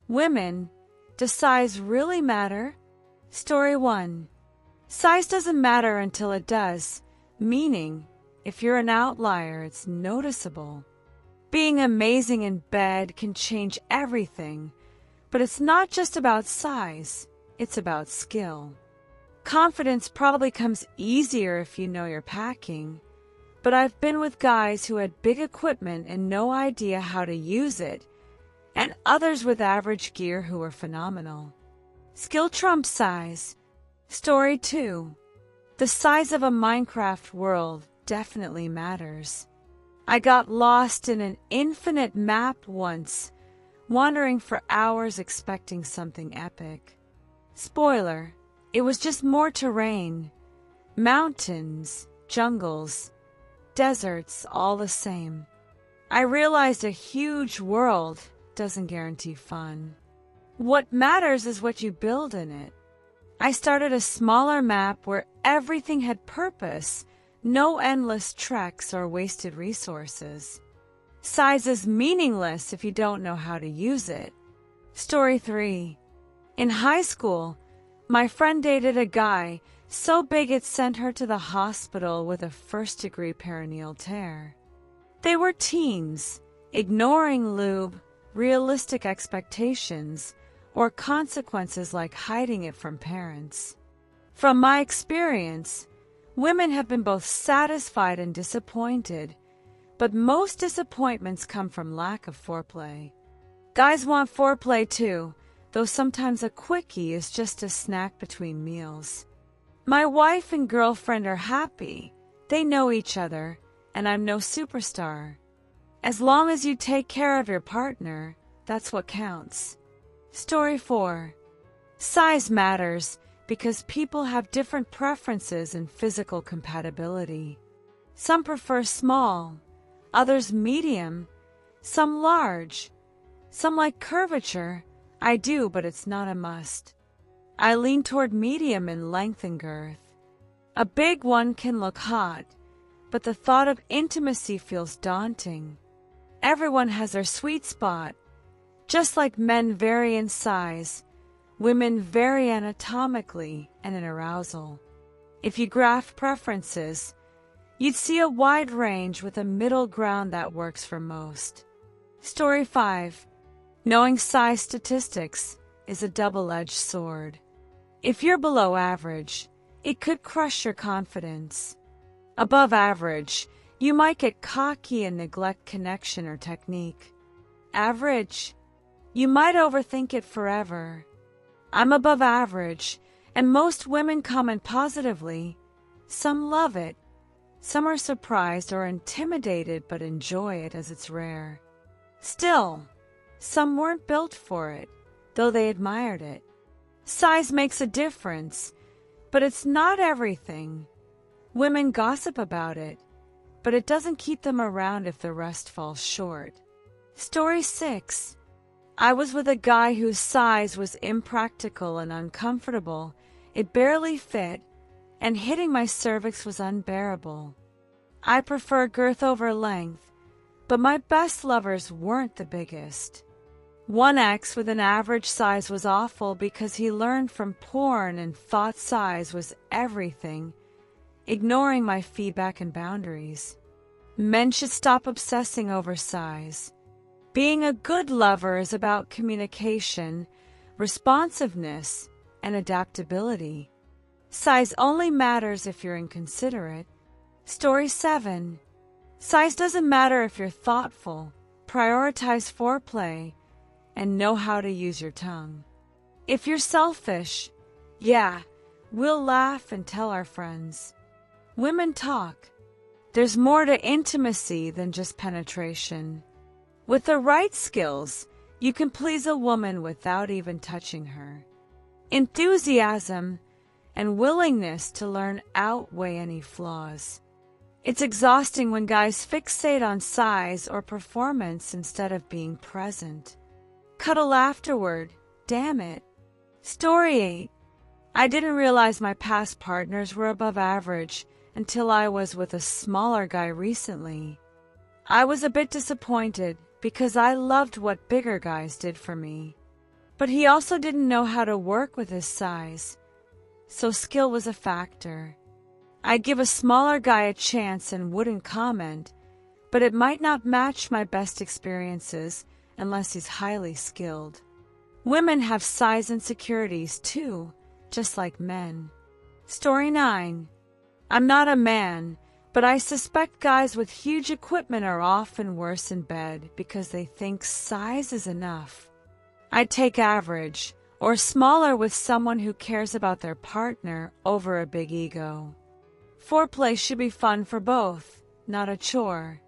Women, does size really matter? Story 1. Size doesn't matter until it does, meaning, if you're an outlier, it's noticeable. Being amazing in bed can change everything, but it's not just about size, it's about skill. Confidence probably comes easier if you know you're packing, but I've been with guys who had big equipment and no idea how to use it, and others with average gear who were phenomenal. Skill trumps size. Story 2. The size of a Minecraft world definitely matters. I got lost in an infinite map once, wandering for hours expecting something epic. Spoiler, it was just more terrain. Mountains, jungles, deserts, all the same. I realized a huge world doesn't guarantee fun. What matters is what you build in it. I started a smaller map where everything had purpose, no endless treks or wasted resources. Size is meaningless if you don't know how to use it. Story 3. In high school, my friend dated a guy so big it sent her to the hospital with a first-degree perineal tear. They were teens, ignoring lube, realistic expectations, or consequences like hiding it from parents. From my experience, women have been both satisfied and disappointed, but most disappointments come from lack of foreplay. Guys want foreplay too, though sometimes a quickie is just a snack between meals. My wife and girlfriend are happy. They know each other, and I'm no superstar. As long as you take care of your partner, that's what counts. Story 4. Size matters because people have different preferences in physical compatibility. Some prefer small, others medium, some large, some like curvature. I do, but it's not a must. I lean toward medium in length and girth. A big one can look hot, but the thought of intimacy feels daunting. Everyone has their sweet spot. Just like men vary in size, women vary anatomically and in arousal. If you graph preferences, you'd see a wide range with a middle ground that works for most. Story 5. Knowing size statistics is a double-edged sword. If you're below average, it could crush your confidence. Above average, you might get cocky and neglect connection or technique. Average, you might overthink it forever. I'm above average, and most women comment positively. Some love it. Some are surprised or intimidated but enjoy it as it's rare. Still, some weren't built for it, though they admired it. Size makes a difference, but it's not everything. Women gossip about it, but it doesn't keep them around if the rest falls short. Story 6. I was with a guy whose size was impractical and uncomfortable. It barely fit, and hitting my cervix was unbearable. I prefer girth over length, but my best lovers weren't the biggest. One ex with an average size was awful because he learned from porn and thought size was everything, ignoring my feedback and boundaries. Men should stop obsessing over size. Being a good lover is about communication, responsiveness, and adaptability. Size only matters if you're inconsiderate. Story 7. Size doesn't matter if you're thoughtful, prioritize foreplay, and know how to use your tongue. If you're selfish, yeah, we'll laugh and tell our friends. Women talk. There's more to intimacy than just penetration. With the right skills, you can please a woman without even touching her. Enthusiasm and willingness to learn outweigh any flaws. It's exhausting when guys fixate on size or performance instead of being present. Cuddle afterward, damn it. Story 8. I didn't realize my past partners were above average until I was with a smaller guy recently. I was a bit disappointed because I loved what bigger guys did for me. But he also didn't know how to work with his size, so skill was a factor. I'd give a smaller guy a chance and wouldn't comment, but it might not match my best experiences unless he's highly skilled. Women have size insecurities too, just like men. Story 9. I'm not a man, but I suspect guys with huge equipment are often worse in bed because they think size is enough. I'd take average or smaller with someone who cares about their partner over a big ego. Foreplay should be fun for both, not a chore.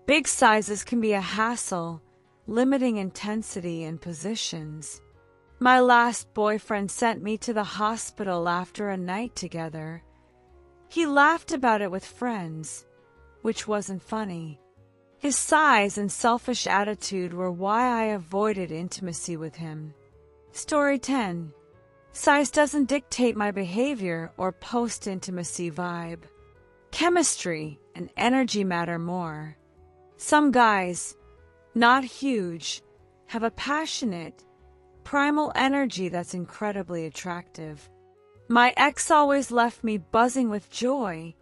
Big sizes can be a hassle, limiting intensity and positions. My last boyfriend sent me to the hospital after a night together. He laughed about it with friends, which wasn't funny. His size and selfish attitude were why I avoided intimacy with him. Story 10. Size doesn't dictate my behavior or post-intimacy vibe. Chemistry and energy matter more. Some guys, not huge, have a passionate, primal energy that's incredibly attractive. My ex always left me buzzing with joy,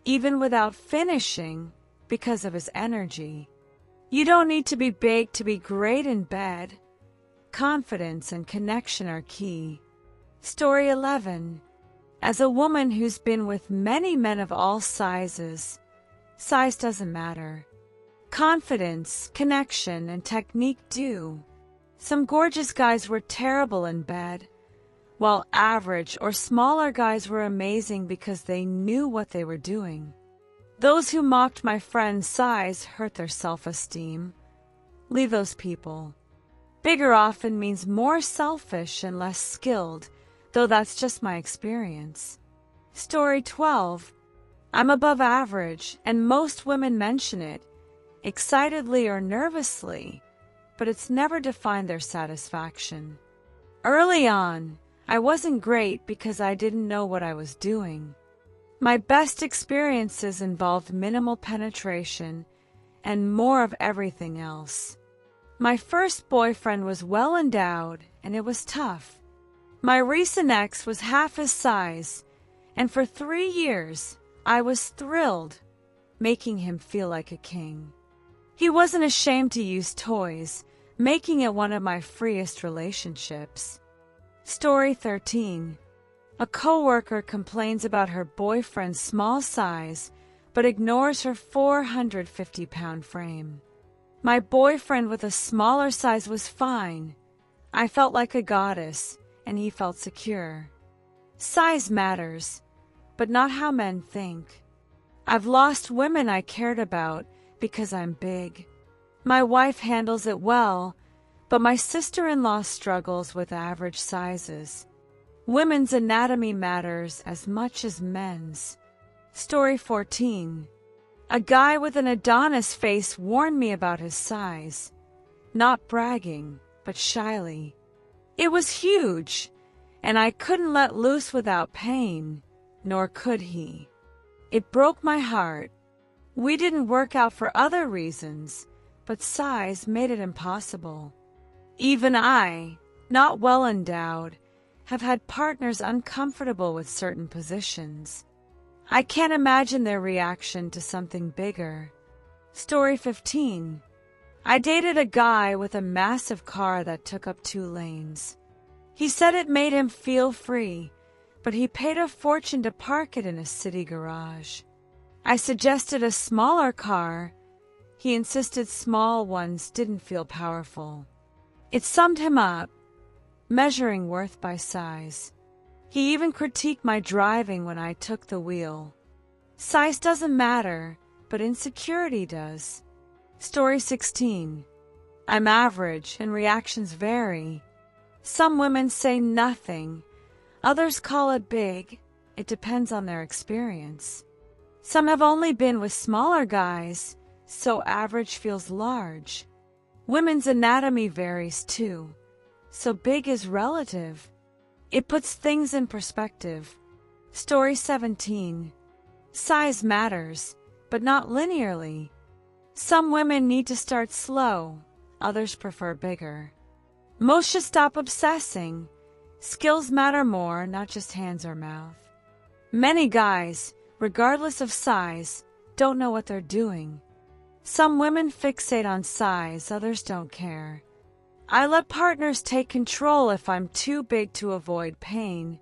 even without finishing, because of his energy. You don't need to be big to be great in bed. Confidence and connection are key. Story 11. As a woman who's been with many men of all sizes, size doesn't matter. Confidence, connection, and technique do. Some gorgeous guys were terrible in bed, while average or smaller guys were amazing because they knew what they were doing. Those who mocked my friend's size hurt their self-esteem. Leave those people. Bigger often means more selfish and less skilled, though that's just my experience. Story 12. I'm above average, and most women mention it, excitedly or nervously, but it's never defined their satisfaction. Early on, I wasn't great because I didn't know what I was doing. My best experiences involved minimal penetration and more of everything else. My first boyfriend was well endowed, and it was tough. My recent ex was half his size, and for 3 years, I was thrilled, making him feel like a king. He wasn't ashamed to use toys, making it one of my freest relationships. Story 13. A coworker complains about her boyfriend's small size, but ignores her 450-pound frame. My boyfriend with a smaller size was fine. I felt like a goddess, and he felt secure. Size matters, but not how men think. I've lost women I cared about because I'm big. My wife handles it well, but my sister-in-law struggles with average sizes. Women's anatomy matters as much as men's. Story 14. A guy with an Adonis face warned me about his size. Not bragging, but shyly. It was huge, and I couldn't let loose without pain, nor could he. It broke my heart. We didn't work out for other reasons, but size made it impossible. Even I, not well endowed, have had partners uncomfortable with certain positions. I can't imagine their reaction to something bigger. Story 15. I dated a guy with a massive car that took up 2 lanes. He said it made him feel free, but he paid a fortune to park it in a city garage. I suggested a smaller car. He insisted small ones didn't feel powerful. It summed him up, measuring worth by size. He even critiqued my driving when I took the wheel. Size doesn't matter, but insecurity does. Story 16. I'm average and reactions vary. Some women say nothing. Others call it big. It depends on their experience. Some have only been with smaller guys, so average feels large. Women's anatomy varies too, so big is relative. It puts things in perspective. Story 17. Size matters, but not linearly. Some women need to start slow, others prefer bigger. Most should stop obsessing. Skills matter more, not just hands or mouth. Many guys, regardless of size, don't know what they're doing. Some women fixate on size, others don't care. I let partners take control if I'm too big to avoid pain,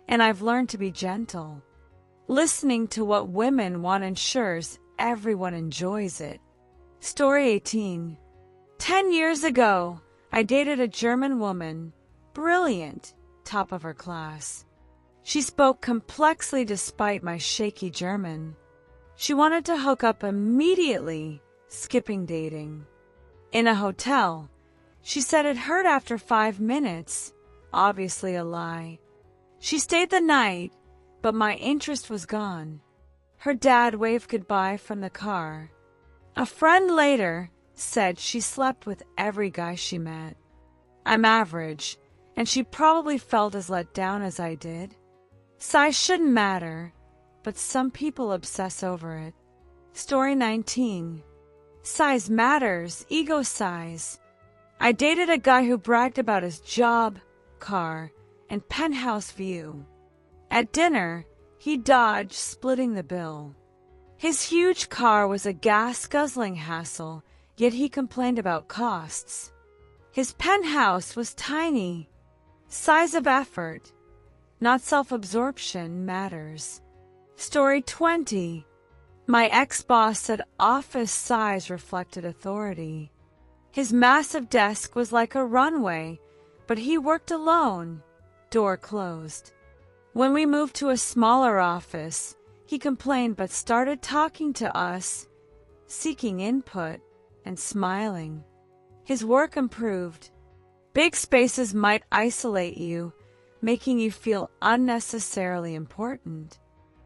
and I've learned to be gentle. Listening to what women want ensures everyone enjoys it. Story 18. 10 years ago, I dated a German woman, brilliant, top of her class. She spoke complexly despite my shaky German. She wanted to hook up immediately, skipping dating. In a hotel, she said it hurt after 5 minutes, obviously a lie. She stayed the night, but my interest was gone. Her dad waved goodbye from the car. A friend later said she slept with every guy she met. I'm average, and she probably felt as let down as I did. Size shouldn't matter, but some people obsess over it. Story 19. Size matters, ego size. I dated a guy who bragged about his job, car, and penthouse view. At dinner, he dodged splitting the bill. His huge car was a gas-guzzling hassle, yet he complained about costs. His penthouse was tiny. Size of effort, not self-absorption, matters. Story 20. My ex-boss said office size reflected authority. His massive desk was like a runway, but he worked alone, door closed. When we moved to a smaller office, he complained but started talking to us, seeking input and smiling. His work improved. Big spaces might isolate you, making you feel unnecessarily important.